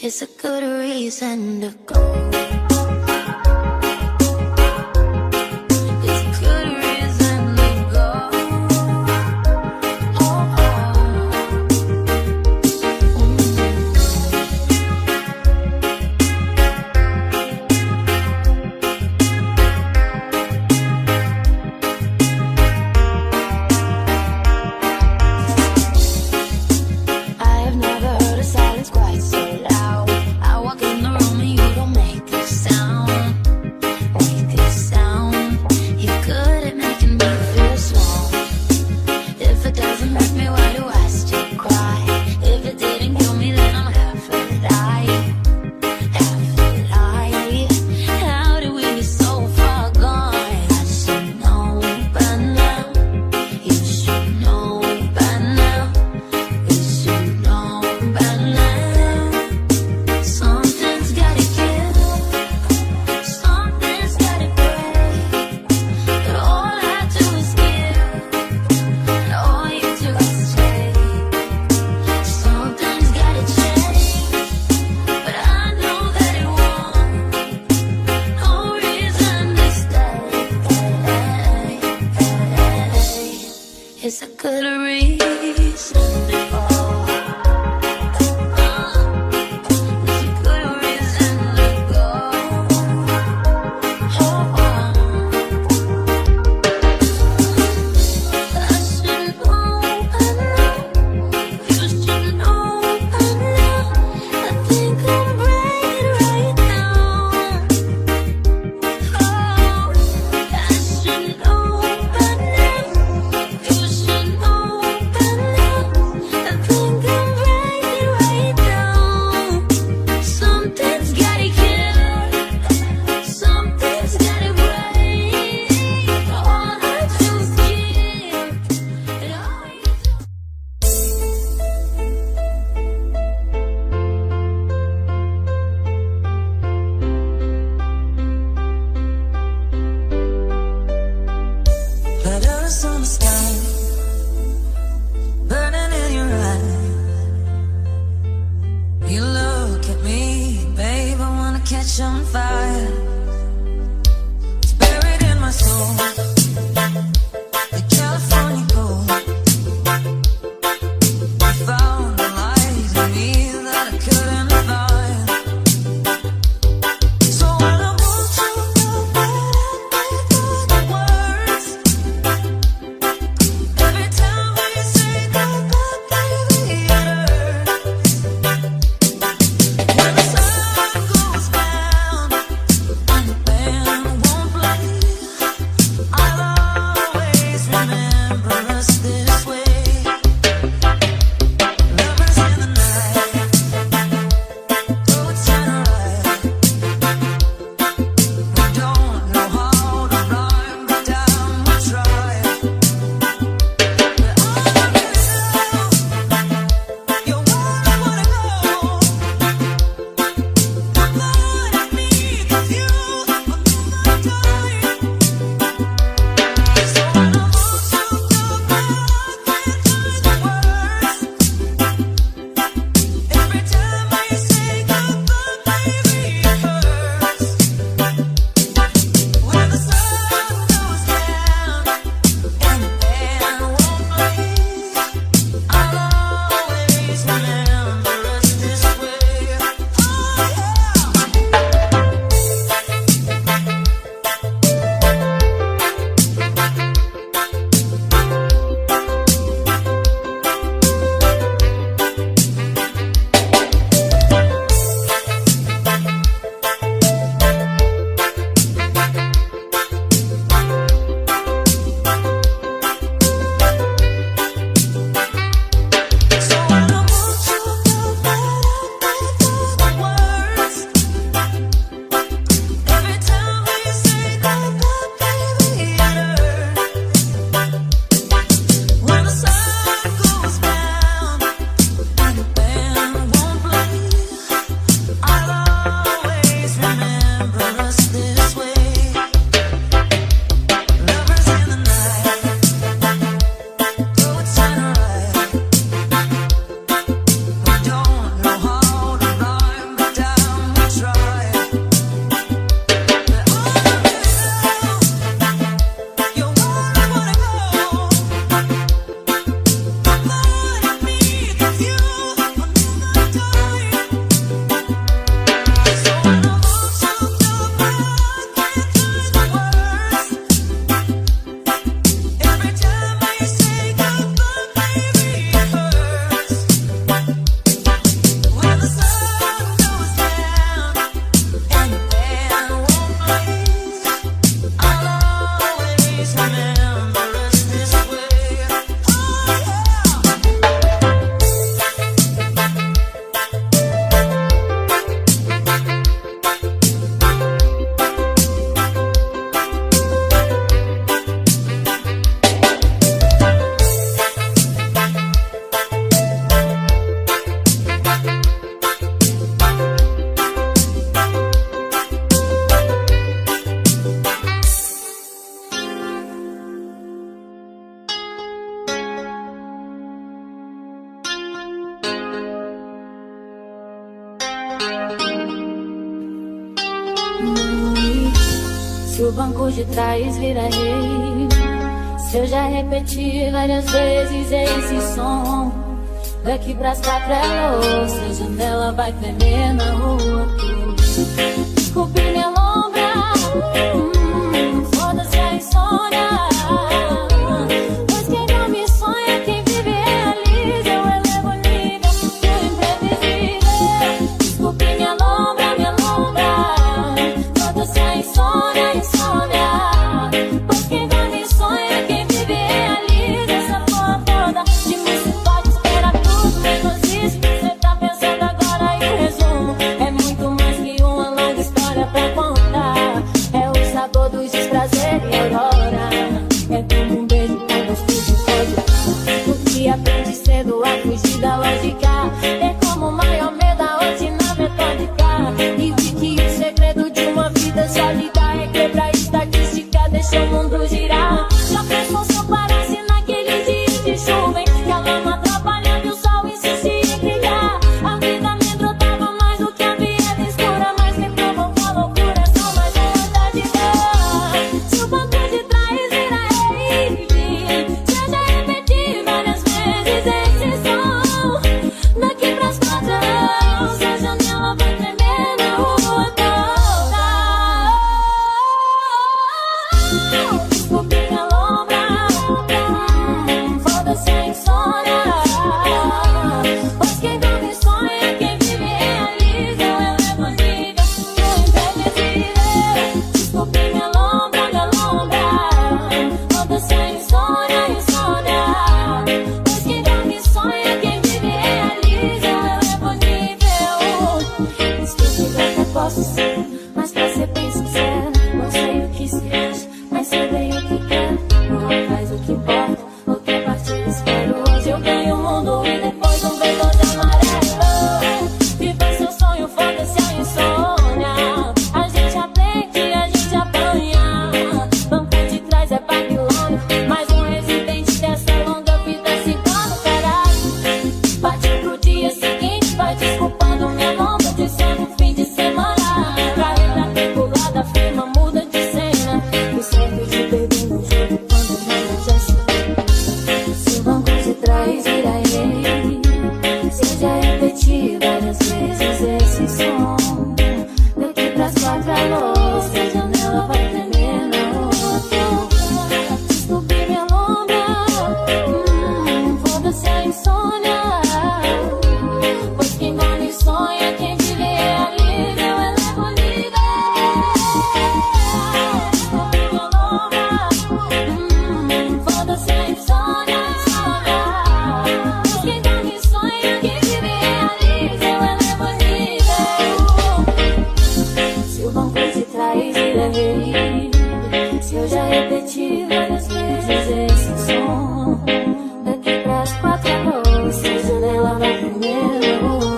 It's a good reason to go. good reason. Se o banco de trás vira rei, Se eu já repeti várias vezes esse som, daqui pras 4 é louça, a janela vai tremer na rua. Desculpe minha lombra, foda-se a insônia. Pois quem dorme sonha, quem vive realiza. Eu elevo o nível do imprevisível. Desculpe minha lombra, foda-se a insônia, insônia. Pois quem dorme sonha, quem vive realiza. Essa porra toda de mim se pode esperar tudo menos isso. Cê tá pensando agora e o resumo é muito mais que uma longa história pra contar. É o sabor dos desprazer e aurora. É como um beijo com gosto de código. O que aprende cedo a fugir da lógica. É como o maior medo da rotina metódica. E vi que o segredo de uma vida sólida é quebrar estatística, deixa o mundo girar. Já pensou se eu parasse naqueles dias de chuva em que a lama atrapalhava e o sol insistia em brilhar? A vida me brotava mais do que a vida escura, mas me provocou loucura, só mais vontade de ver. Se o banco de trás vira rave, se eu já repeti várias vezes esse som, daqui pras 4 anos a janela vai tremer na rua toda. Desculpe minha lombra, foda-se a insônia. Pois quem dorme sonha, quem vive realiza. Eu elevo o nível do imprevisível. Desculpe minha lombra, foda-se a insônia, insônia. Pois quem dorme sonha, quem vive realiza. Eu elevo o nível. Desculpe que eu até posso ser, mas pra ser bem sincero, não sei o que se acha, mas sei bem o que quero. Não faz o que importa, outra partida espero. Hoje eu ganho o mundo e depois um vetor de amarelo. Viva seu sonho, foda-se a insônia. A gente aprende, a gente apanha. Banco de trás é Babilônia, mais um residente dessa longa vida se dá no caralho. Bate pro dia seguinte, vai desculpando minha lombra, dizendo fim de semana. Carreira regulada, firma, muda de cena. Me serve de bebê no jogo quando não já sei. Se o banco de trás vira rei, se eu já repeti várias vezes esse som, daqui pras 4 a louça, a janela vai tremer na rua. Desculpe minha lombra, foda-se a insônia. Pois quem dorme sonha, quem vive realiza. Eu elevo o nível. Desculpe minha lombra, foda-se a insônia, insônia. Pois quem dorme sonha, quem vive realiza. Eu elevo o nível. Se o banco de trás vira rei, se eu já repeti várias vezes esse som, daqui pras 4 a louça, a janela vai tremer na rua.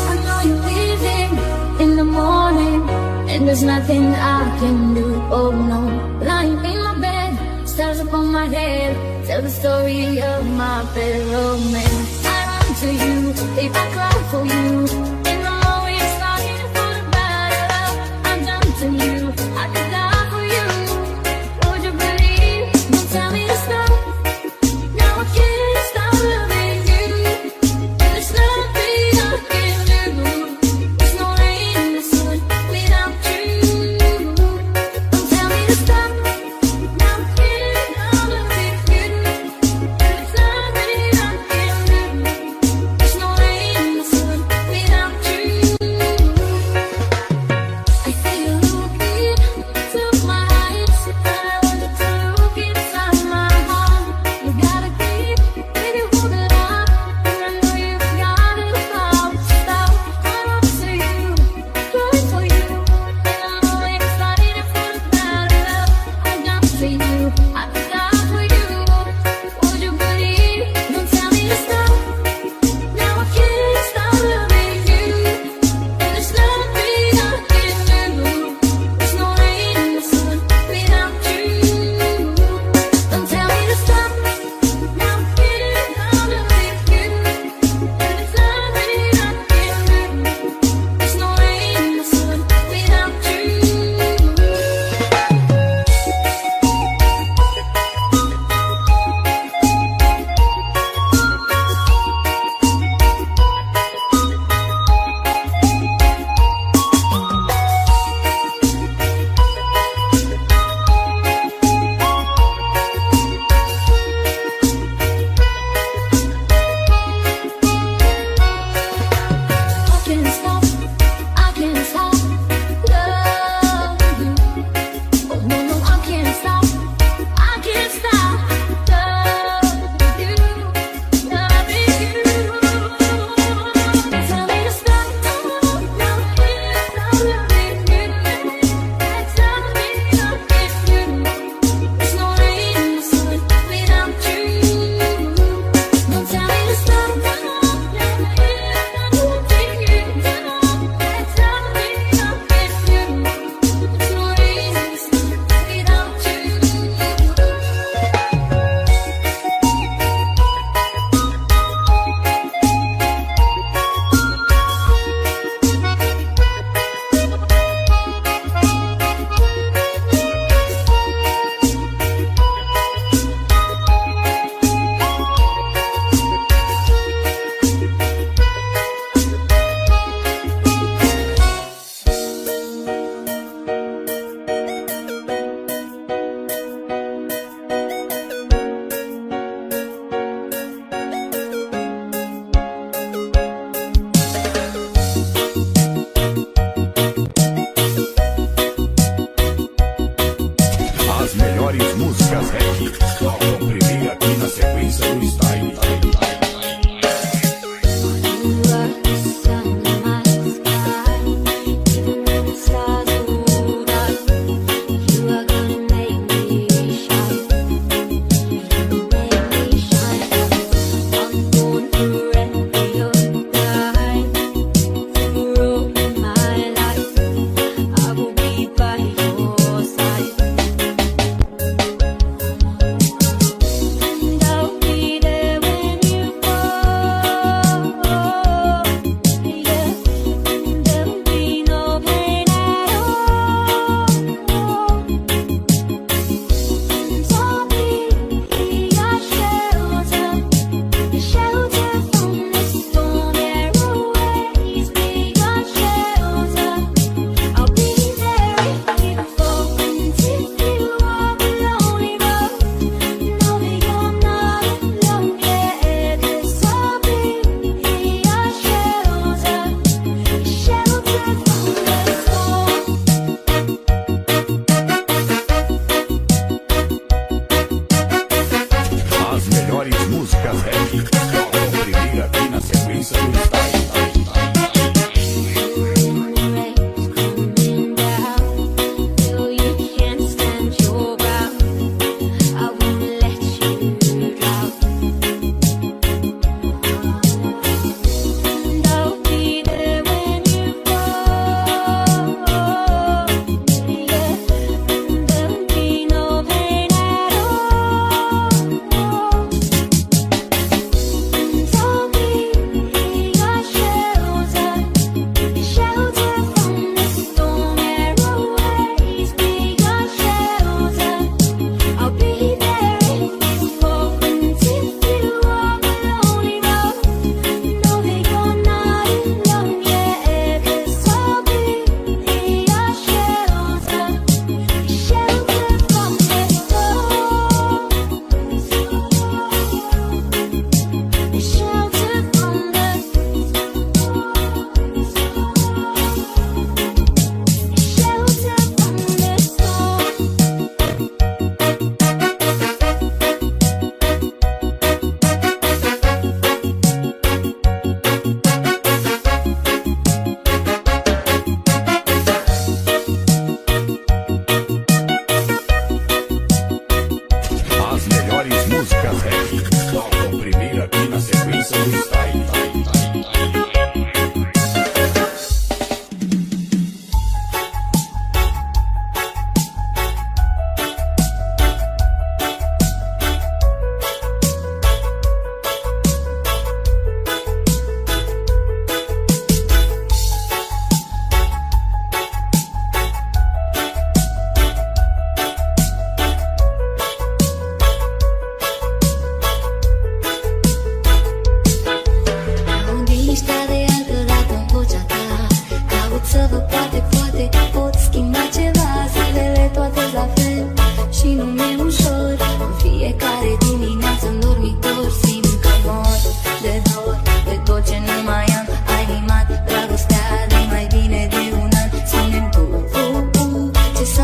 I know you're leaving in the morning, and there's nothing I can do. Oh no, lying in my bed, stars upon my head, tell the story of my bad romance. I run to you, if I cry for you, and I'm always longing for the better love. I'm done to you, I could die for you. Would you believe? Don't tell me to stop. Now I can't stop loving you. There's nothing I can do. There's no rain in the sun without you. Don't tell me to stop. Now I can't stop loving you. There's nothing I can do. There's no rain in the sun without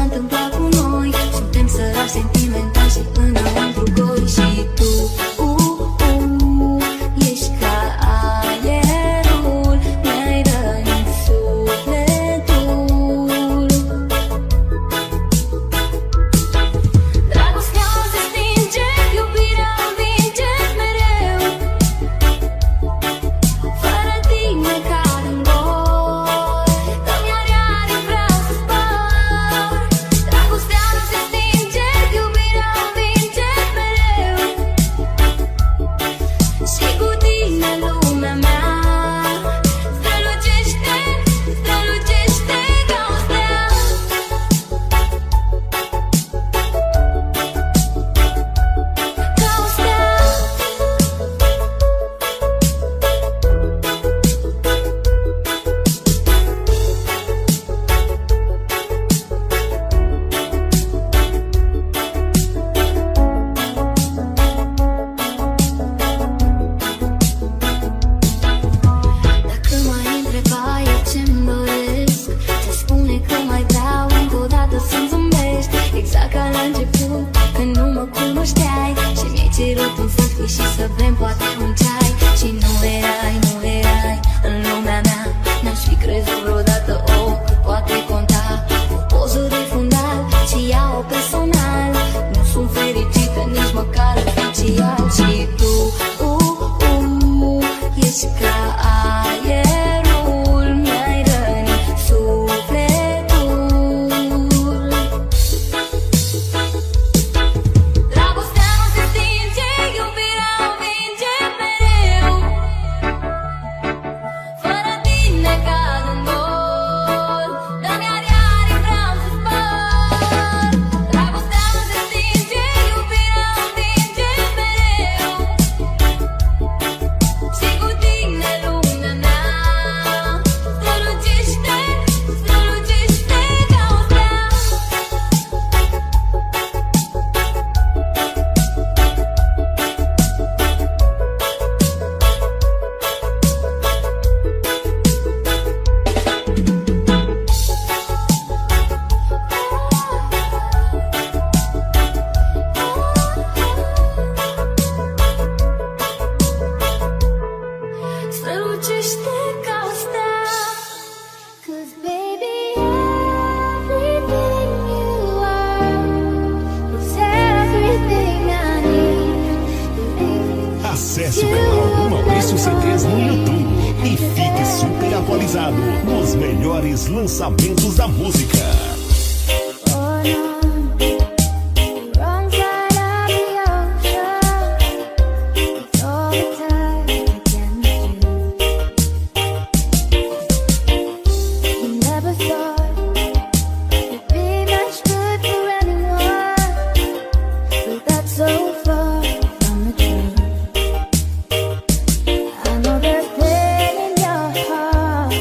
întâmplat cu noi. Suntem săraci sentimentali și înăuntru goi. Și tu, ești ca aerul, mi-ai rănit sufletul. Dragostea se stinge, iubirea învinge mereu. Fără tine cad în gol, că-mi are vreau să zbor. Dragostea nu se stinge, iubirea învinge mereu. Și cu tine lumea mea strălucește, strălucește ca o stea. Ca o stea. Dacă mai întrebai ce-mi doresc, te spune că mai vreau încă o dată să-mi zâmbești. Exact ca la început, când nu mă cunoșteai și mi-ai cerut un selfie și să bem poate un ceai. Și nu erai în lumea mea, n-aș fi crezut vreodată, că poate conta o poză de fundal și iau personal. Nu sunt fericită nici măcar oficial. Și tu, ești ca aerul, mi-ai rănit sufletul. Dragostea nu se stinge, iubirea învinge mereu. Fără tine cad în gol, dă-mi ariari, vreau să zbor. Dragostea nu se stinge, iubirea învinge mereu. Și cu tine lumea mea strălucește, strălucește ca o stea. Strălucește ca o stea. 'Cause baby, everything you are is everything I need. Acesse o canal do Maurício CDs no YouTube e fique super atualizado nos melhores lançamentos da música. Oh no, wrong side of the ocean. It's all the time against you. You never thought you'd be much good for anyone, but that's so far from the truth. I know there's pain in your heart,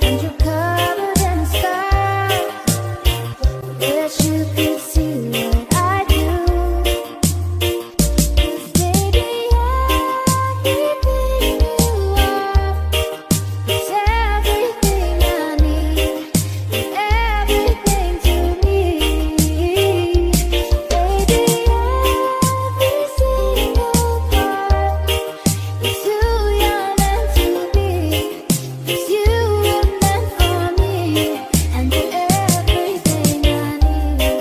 and you're covered in scars. Wish you could see what I do. 'Cause baby, everything you are is everything I need, is everything to me. Baby, every single part is who you're meant to be. 'Cause you were meant for me, and you're everything I need.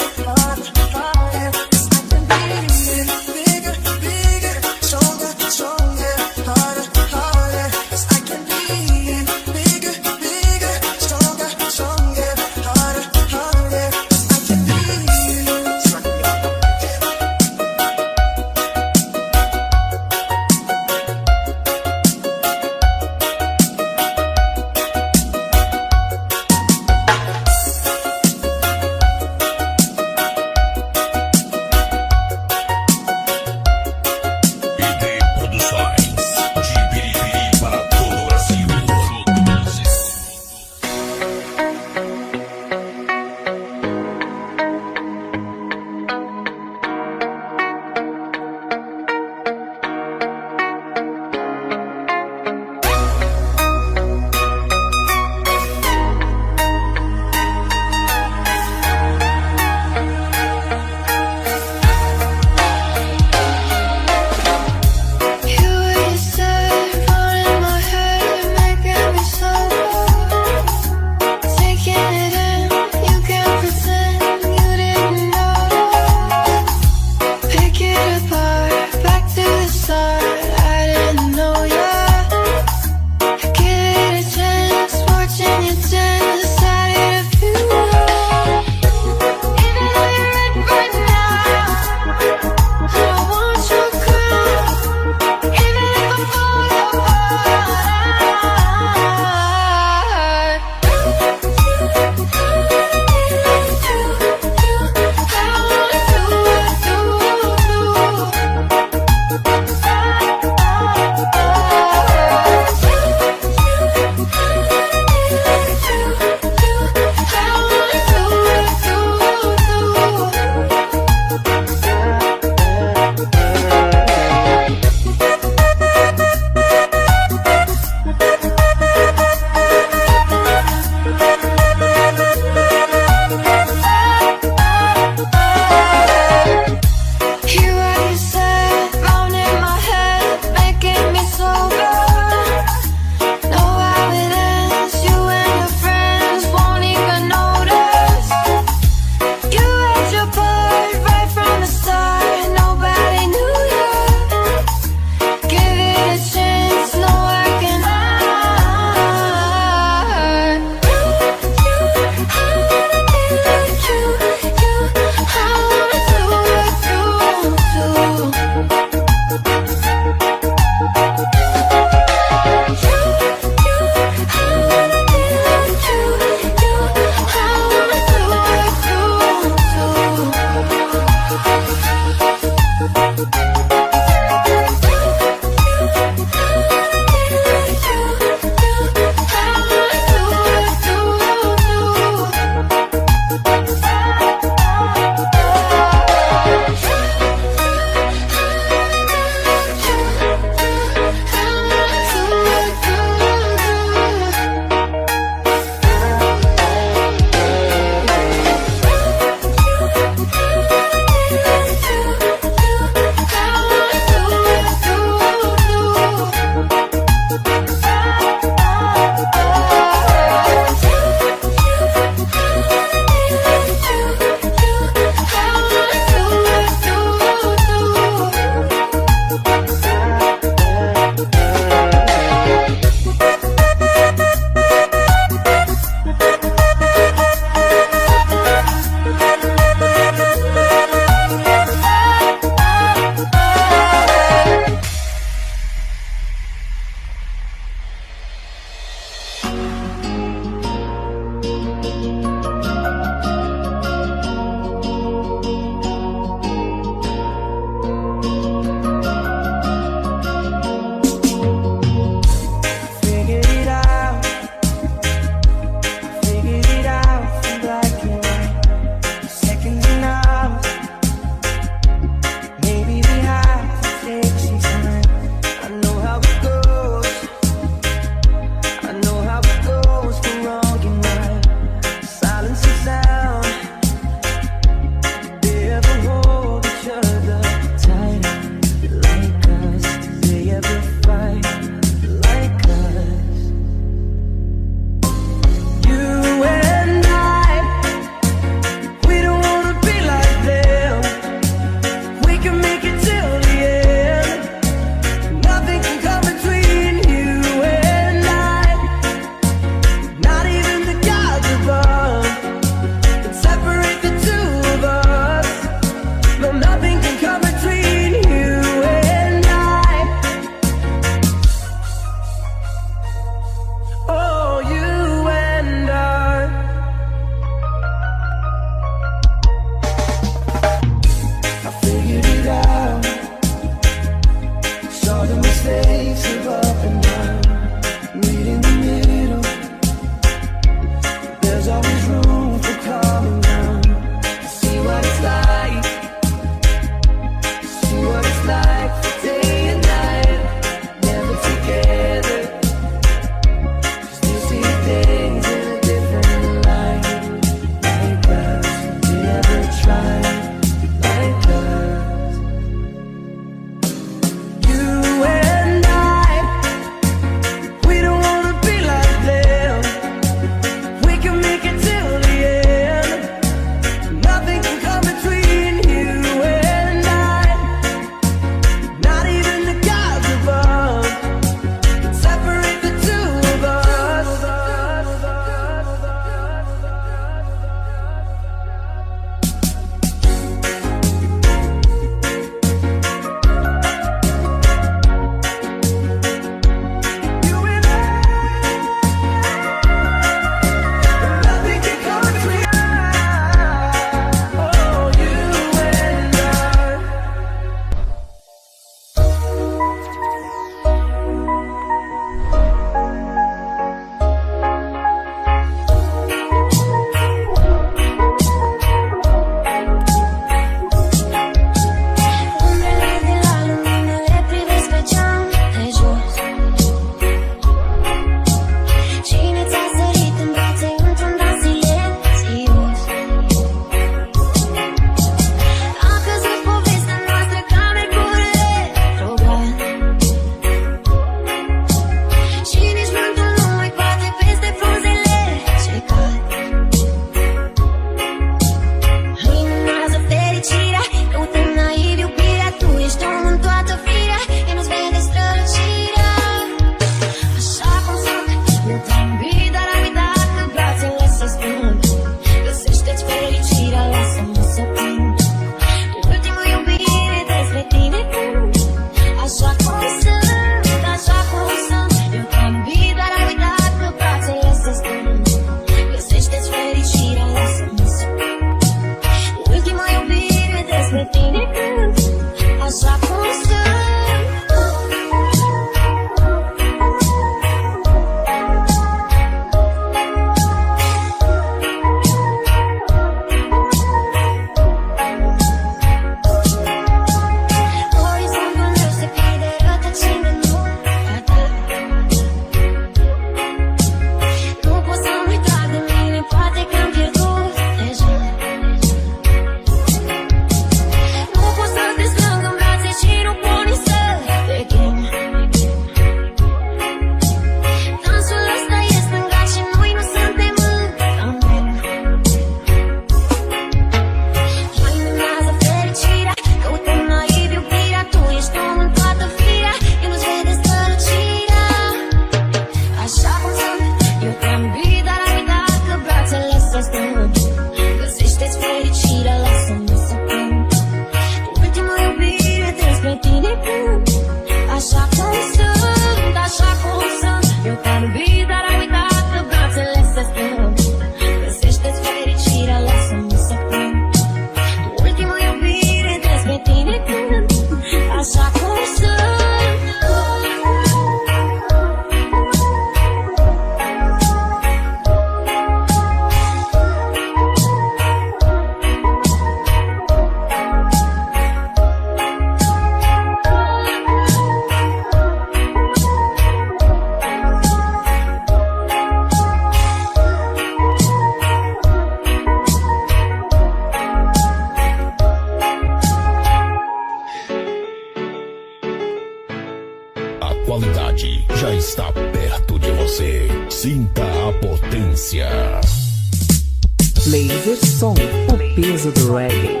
Laser Som, o peso do reggae.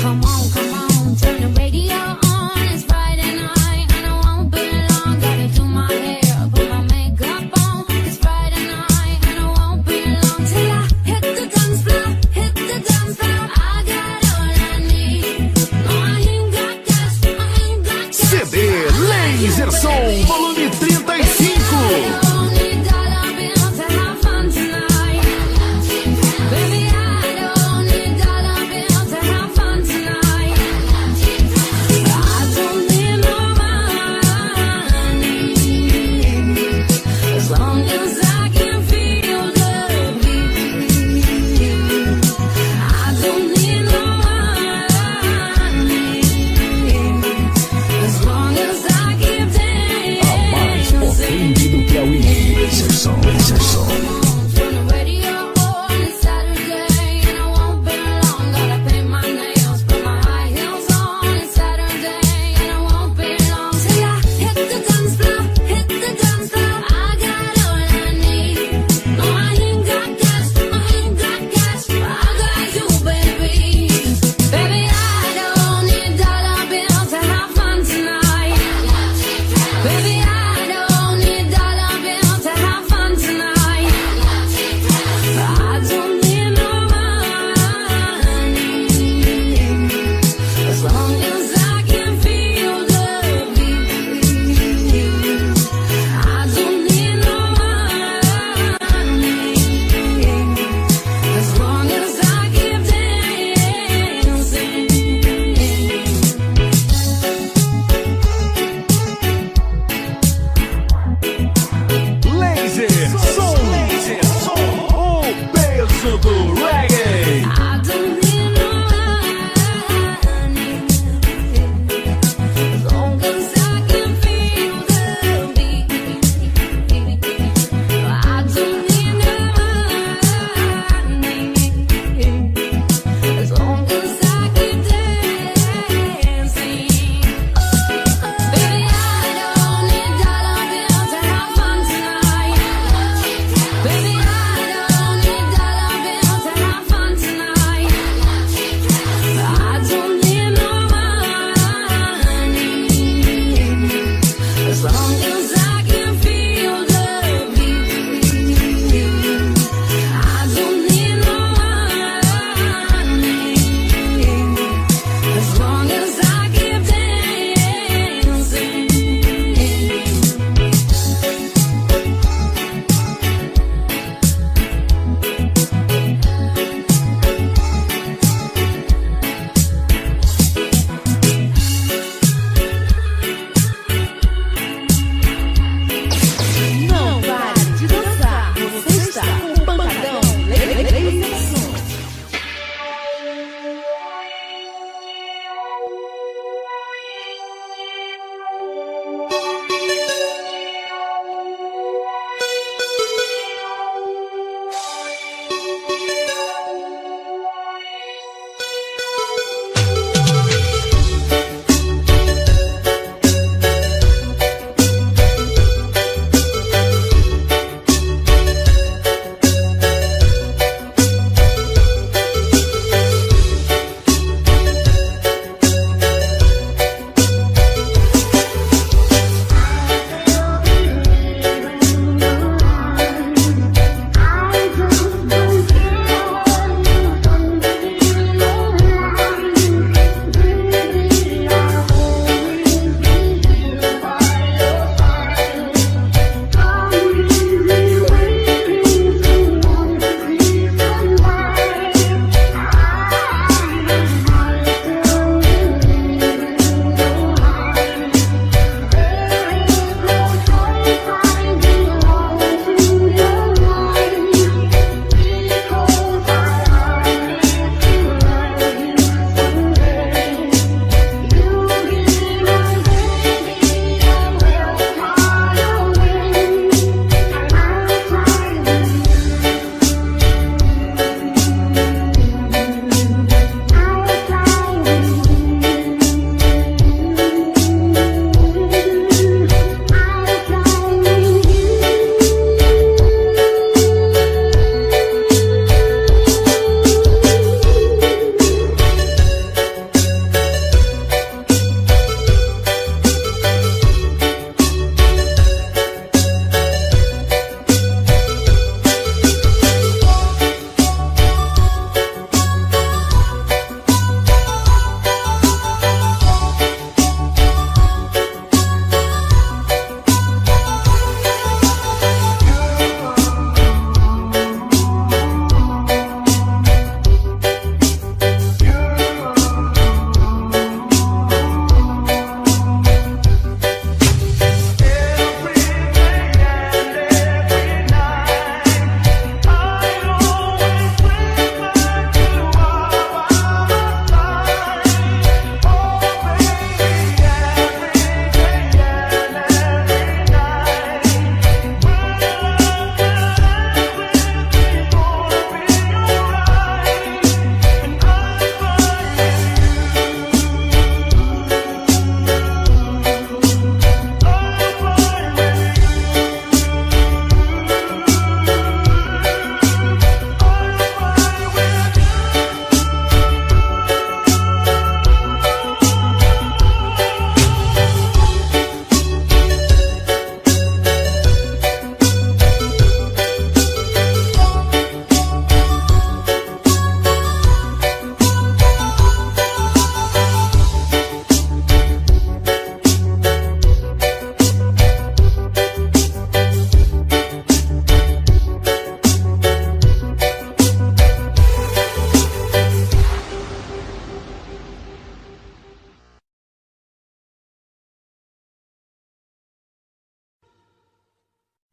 Come on, turn the radio on. It's Friday night and I won't be long. Gotta do my hair, put my makeup on. It's Friday night and I won't be long till I hit the dance floor, hit the dance floor. I got all I need. No, I ain't got cash, I ain't got cash. CD Laser Som, volume 35.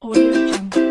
Audio Jungle.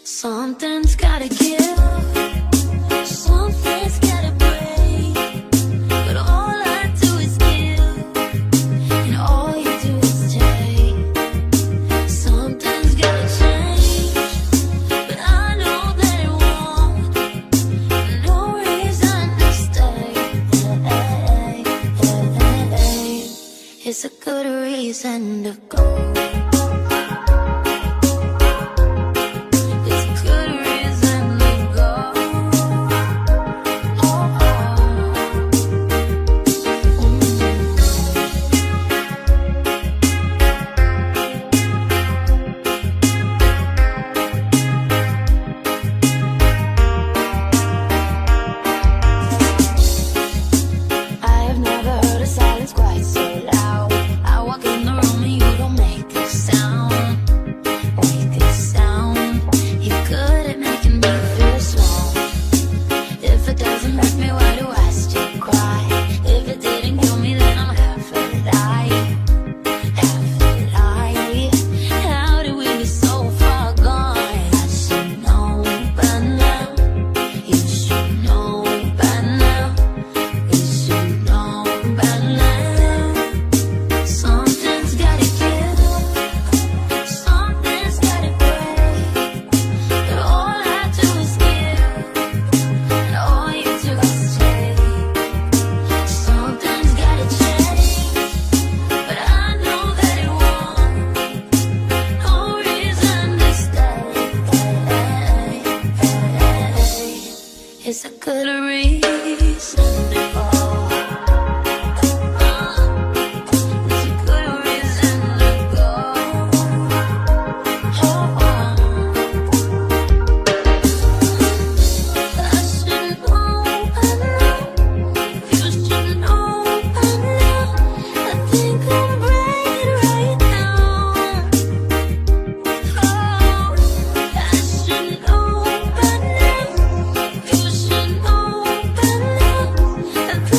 Something's gotta give, something's gotta break. But all I do is give, and all you do is take. Something's gotta change, but I know that it won't. No reason to stay. It's a good reason to go. It's a good reason to go. It's a good reason to go. I should know by now. You should know by now. I think I'm right now. Oh, I should know by now. You should know by now. I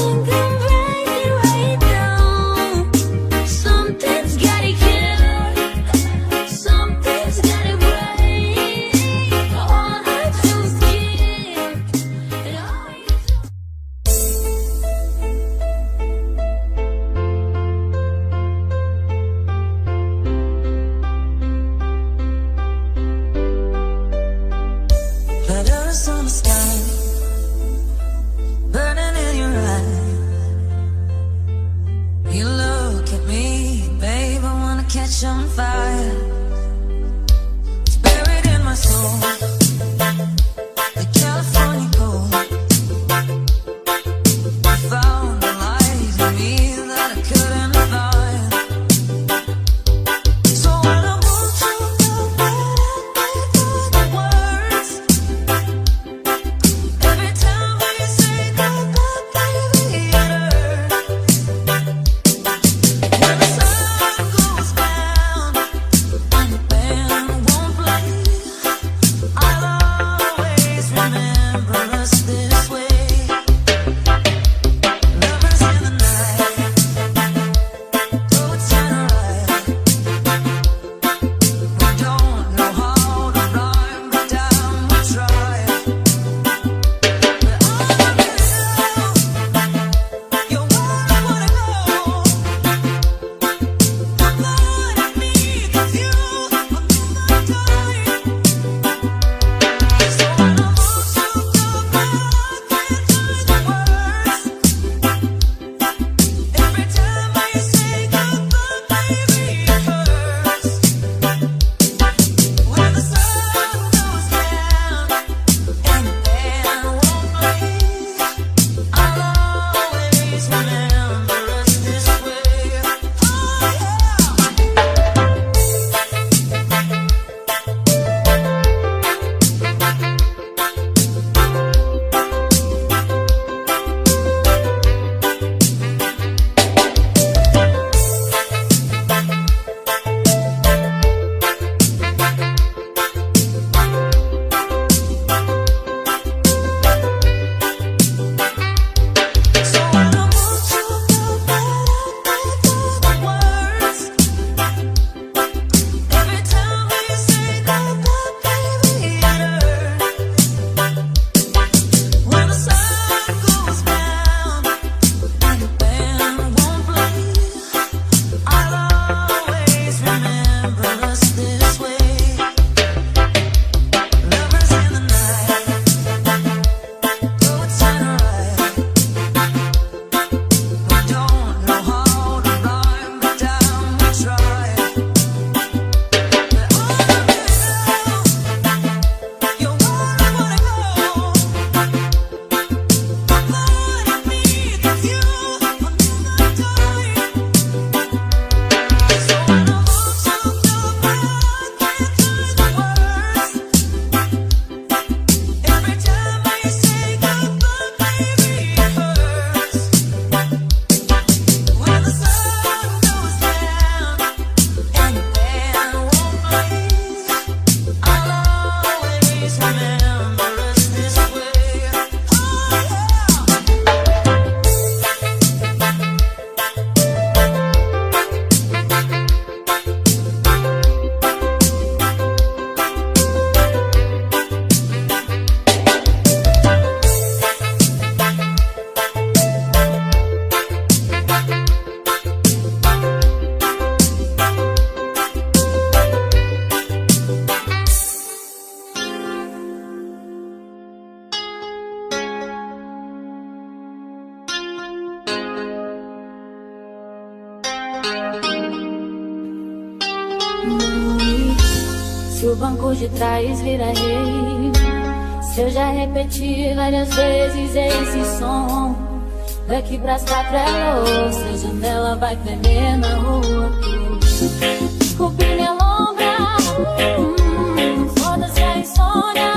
banco de trás vira rei, se eu já repeti várias vezes esse som, daqui pras 4 é louça, a janela vai tremer na rua. Desculpe minha lombra, foda-se a insônia,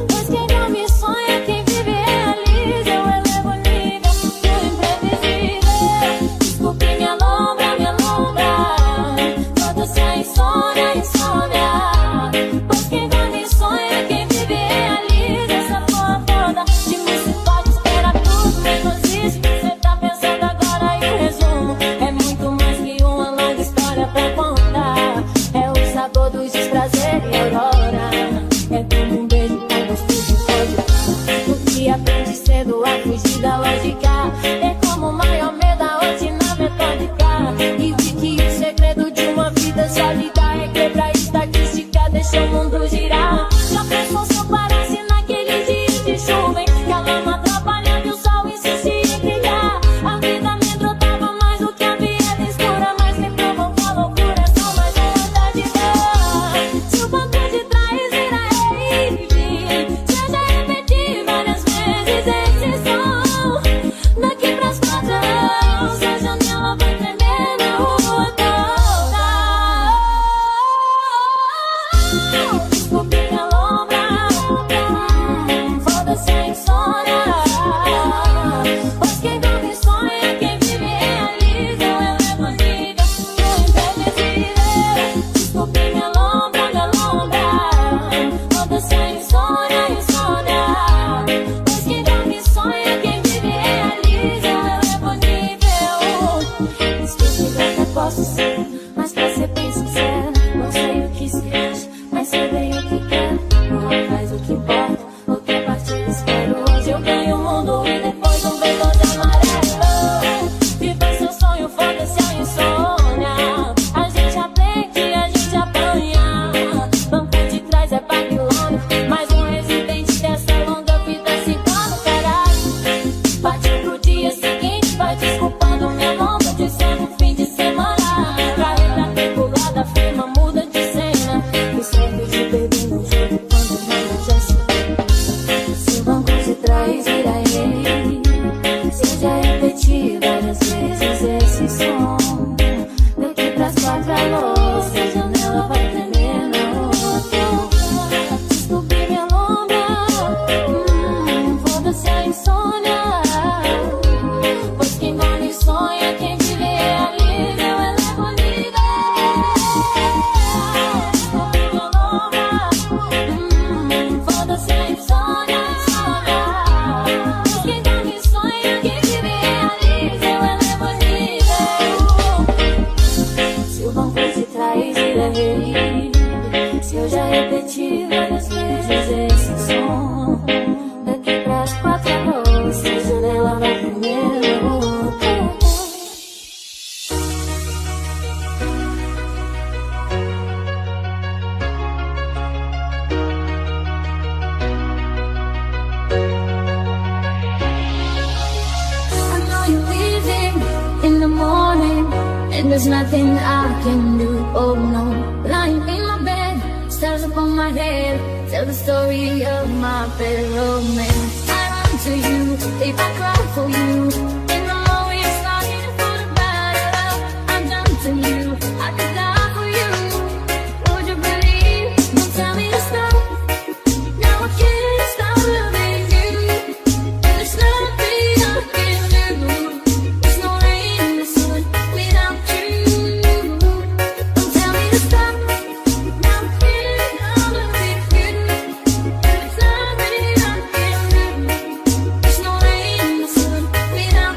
pois quem dorme sonha, quem vive realiza. Eu elevo o nível do imprevisível. Desculpe minha lombra, foda-se a insônia, pois quem dorme sonha, quem vive realiza. Essa porra toda de mim se pode esperar tudo menos isso. Cê tá pensando agora e o resumo é muito mais que uma longa história pra contar. É o sabor dos desprazeres e aurora, é como um beijo com gosto de vodka. O que aprende cedo a fugir da lógica, é como o maior medo da rotina metódica. E de que o segredo de uma vida sólida é quebrar estatística, deixa o mundo girar. Já pensou se eu parasse naqueles dias de chuva em que a lama atrapalhava e o sol insistia em brilhar? A vida me brotava mais do que a vida escura, mas me provocou a loucura, é só mais uma vontade de dar. Se o banco de trás vira rave, se eu já repeti várias vezes esse som, daqui pras 4 anos a janela vai tremer na rua toda. Desculpe minha lombra, foda-se a insônia, pois quem dorme sonha, quem vive realiza. Eu elevo o nível do imprevisível. Desculpe minha lombra, foda-se a insônia, pois quem dorme sonha, quem vive realiza. Eu elevo o nível. Estúpido até posso ser, mas pra ser bem sincero, não sei o que se acha, mas sei bem o que quero. Não faz o que importa, outra partida espero. Hoje eu ganho o mundo e depois um verde amarelo. Viva seu sonho, foda-se a insônia. A gente aprende, a gente apanha. Banco de trás é Babilônia, mais um residente dessa longa vida cigana, caralho. Partiu pro dia seguinte, vai desculpando minha lombra, dizendo fim de semana. Carreira regulada, firma, muda de cena. Me serve de bebê no jogo quando não já se. Se o banco de trás vira rei, se eu já repeti várias vezes esse som, daqui pras 4 a louça, a janela vai tremer na rua. Desculpe minha lombra, foda-se a insônia, pois quem dorme sonha, quem vive realiza. Eu elevo o nível. Desculpe minha lombra, foda-se a insônia, pois quem dorme sonha, quem vive realiza. Eu elevo o nível. Se o banco de trás vira rei, se eu já repeti várias vezes esse som, daqui pras 4 a louça, a janela vai tremer na rua. I know you're leaving in the morning, and there's nothing I can do, oh no. Lying in my bed, stars upon my head, tell the story of my bad romance. I run to you, if I cry for you, in the morning starting for the battle. I'm done to you, I could die for you. Would you believe? Don't tell me to stop. Now I can't stop loving you, and there's nothing I can do. There's no rain in the sun without you. Don't tell me to stop. Now I can't stop loving you, and there's nothing I can do. There's no rain in the sun without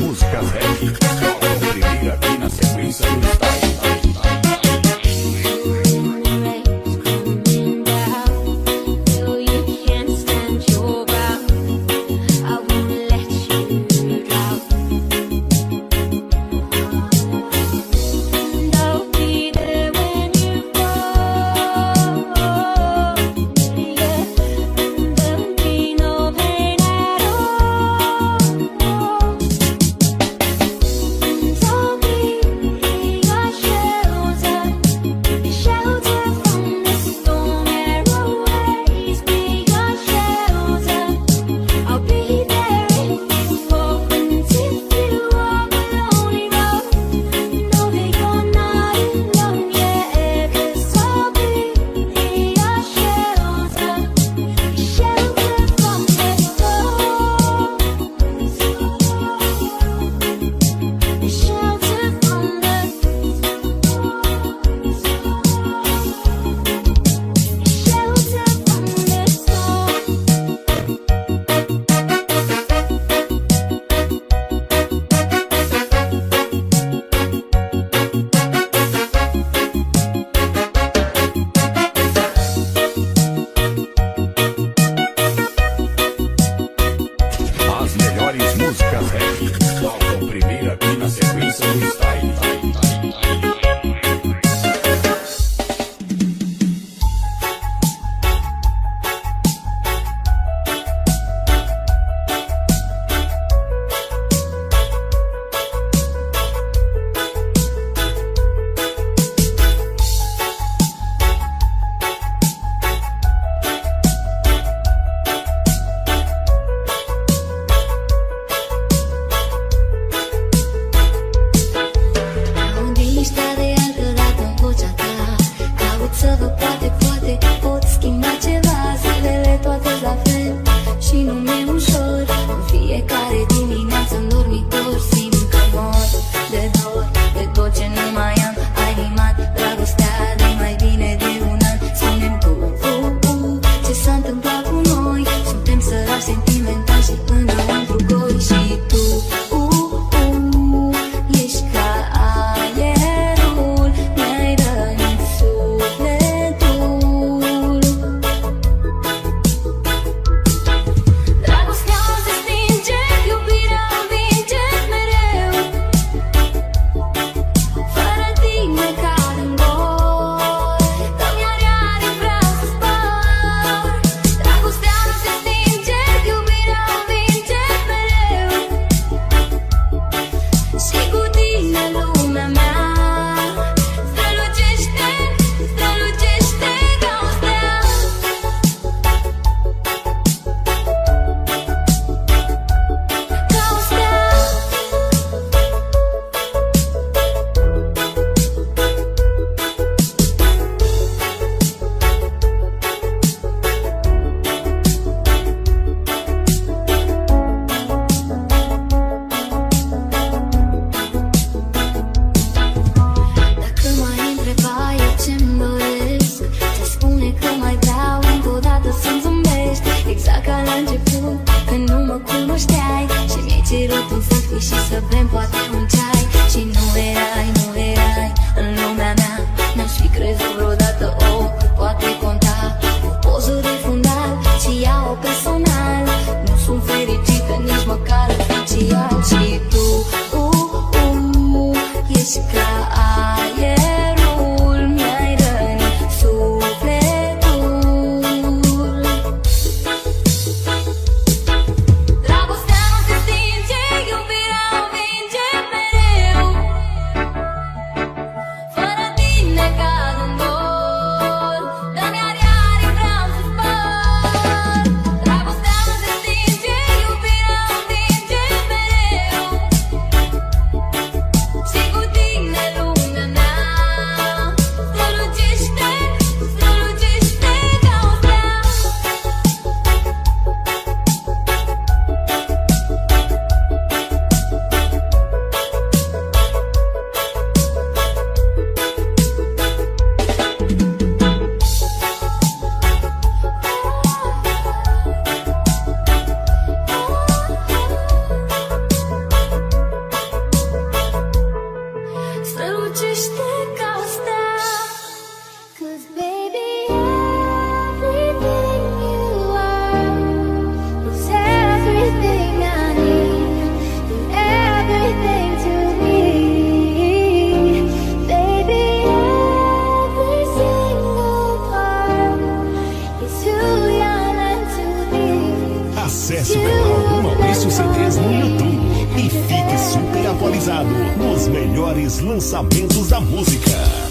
músicas reggae tocam primeiro aqui na sequência do style. atualizado nos melhores lançamentos da música.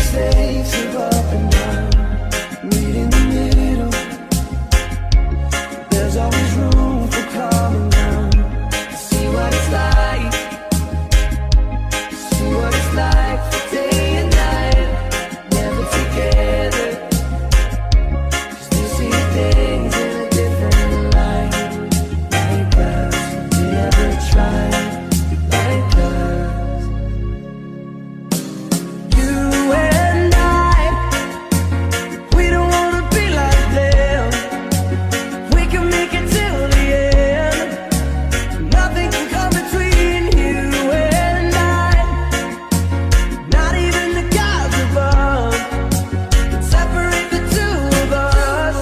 mistakes of up and down, meet in the middle. There's always room for calming down. See what it's like, see what it's like for day and night, never together. 'Cause they see things in a different light, like us. Would they ever try like us? You and I, we don't wanna be like them. We can make it till the end. Nothing can come between you and I. Not even the gods above can separate the two of us.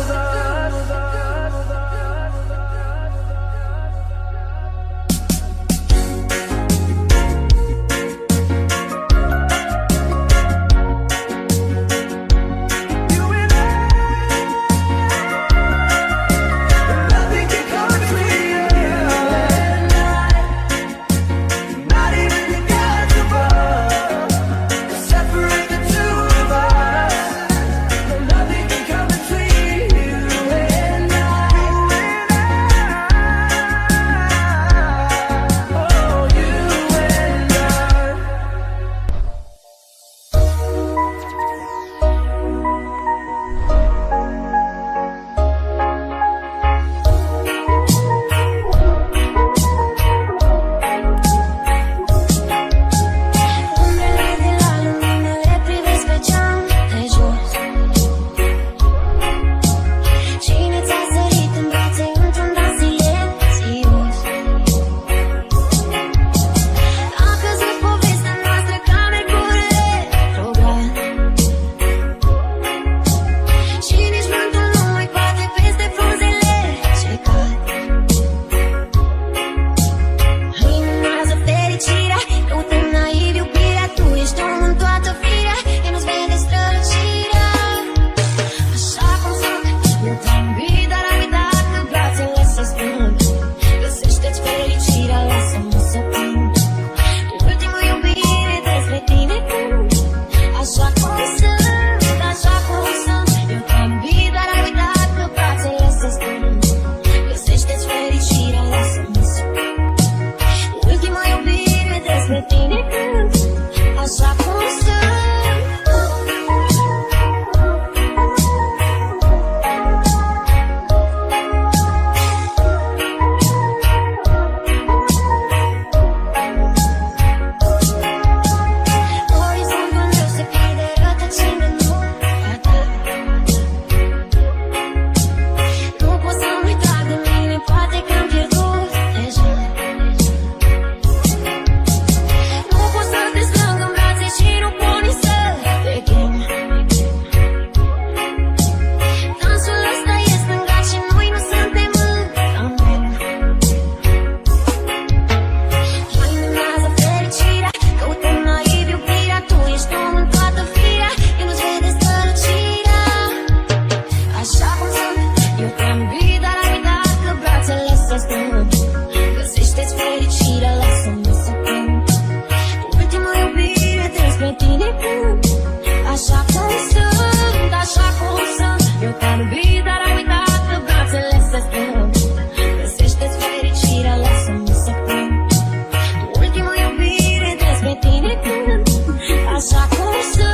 You and I, nothing can come between you and I. Not even the gods above can separate the two of us. Nothing can come between you and I. Oh, you and I. Umbrele de la lumină le privesc pe geam de jos. Cine ți-a sărit în brațe într-un dans silențios? A căzut povestea noastră ca mercur retrograd și nici vântul nu mai bate peste frunzele ce cad. Luminează fericirea, căutăm naiv iubirea. Tu ești om în toată firea, e nu-ți vede strălucirea. Așa cum sunt, eu te-am iubit, dar am uitat că brațele se strâng. Găsește-ți fericirea, lasă-mă să plâng. Ultima iubire despre tine când, așa cum sunt, așa cum sunt. Eu te-am iubit, dar am uitat că brațele se strâng. Găsește-ți fericirea, lasă-mă să plâng. Ultima iubire despre tine când, așa cum sunt. Orizontul meu se pierde rătăcind în urma ta. Nu pot să nu trag de mine, poate că am pierdut deja. Nu pot să te strâng în brațe și nu pot nici să te chem. Dansul ăsta e stângat și noi nu suntem în tandem. Luminează fericirea, căutăm naiv iubirea. Tu ești om în toată firea, e nu-ți vede strălucirea. Așa cum sunt, eu te-am iubit, dar am uitat că brațele se strâng. Găsește-ți fericirea, lasă-mă să plâng. Ultima iubire despre tine când, așa cum sunt, așa cum sunt. Eu te-am iubit, dar am uitat că brațele se strâng. Găsește-ți fericirea, lasă-mă să plâng. Ultima iubire despre tine când, așa cum sunt.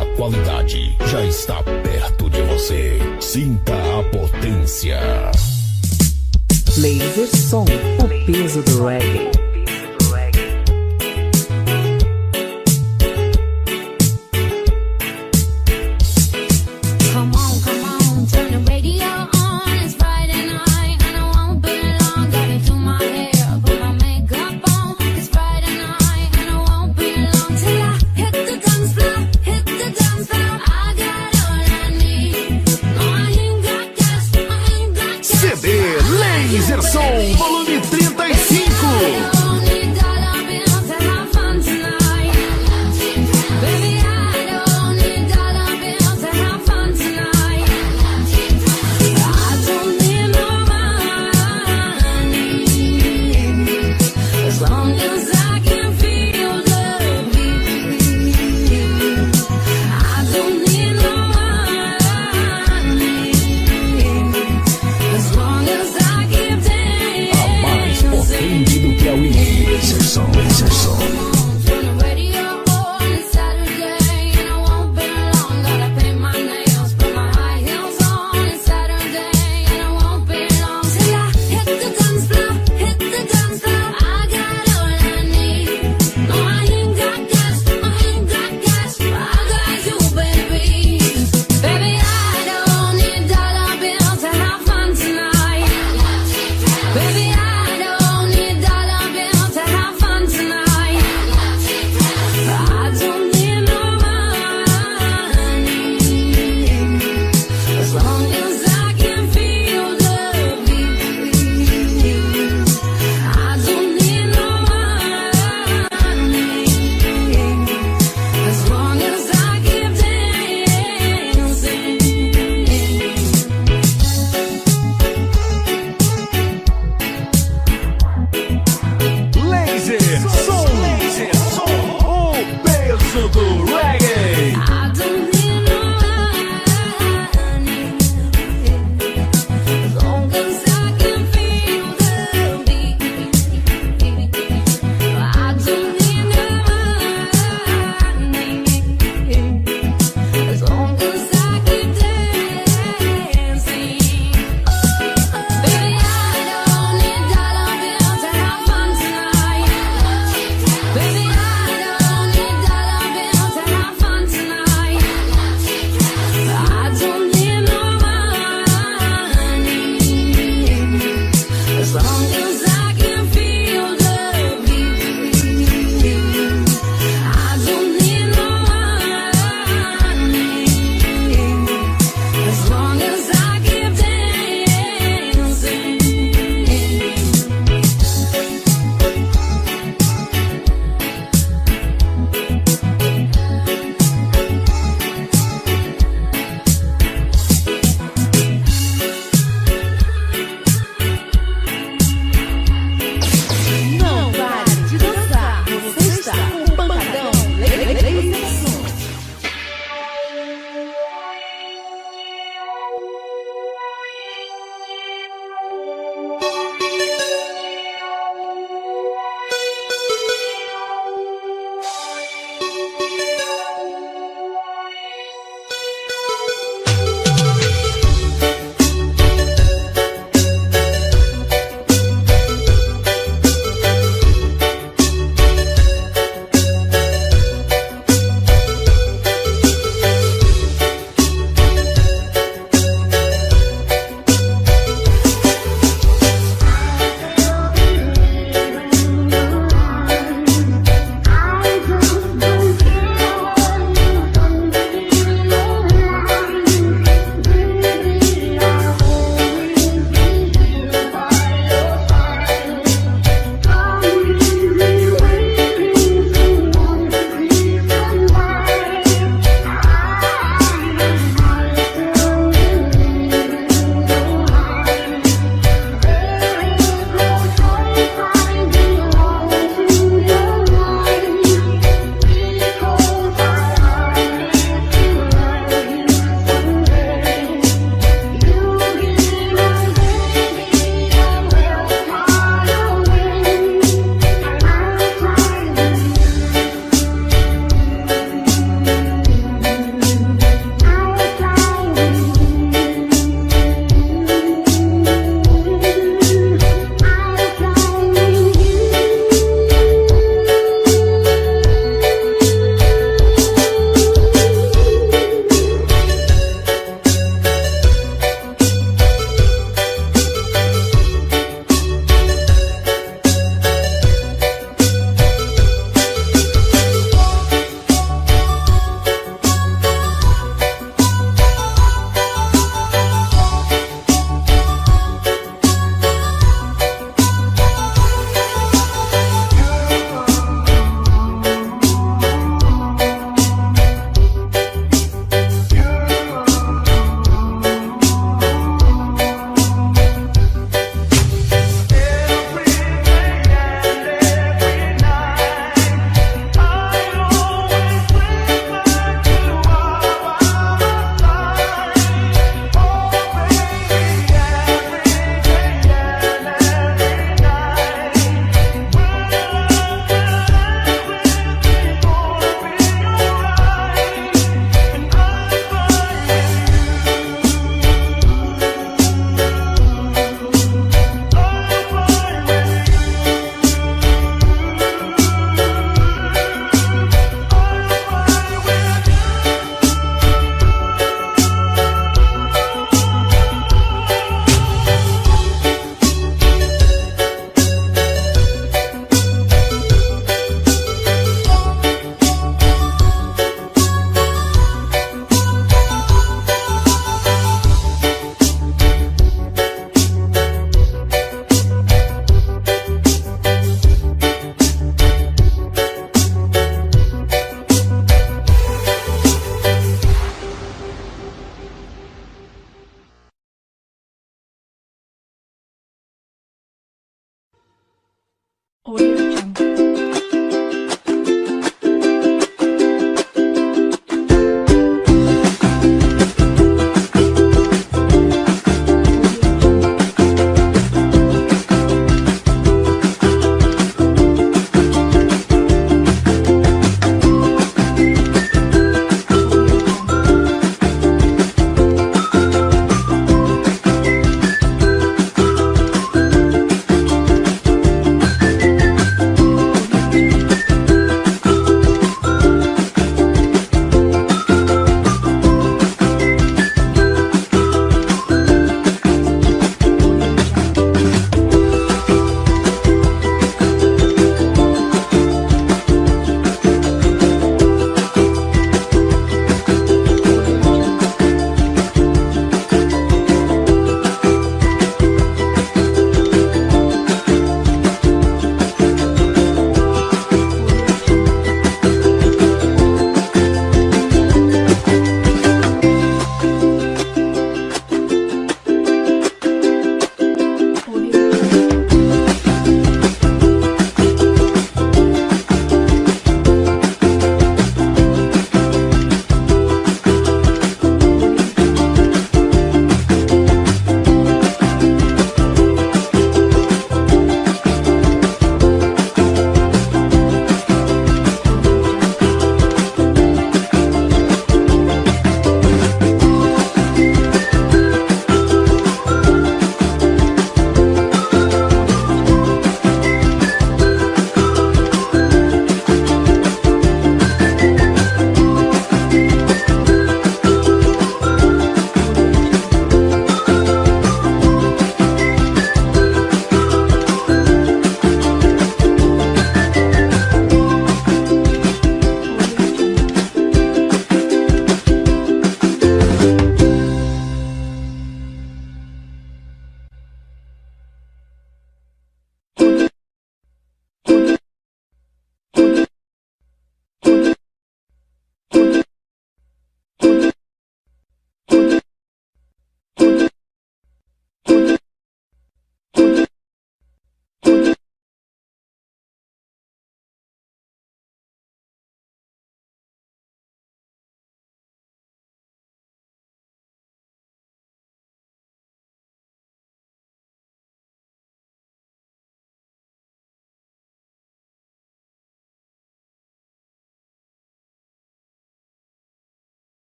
A qualidade já está perto de você. Sinta a potência. Laser Som, o peso do reggae.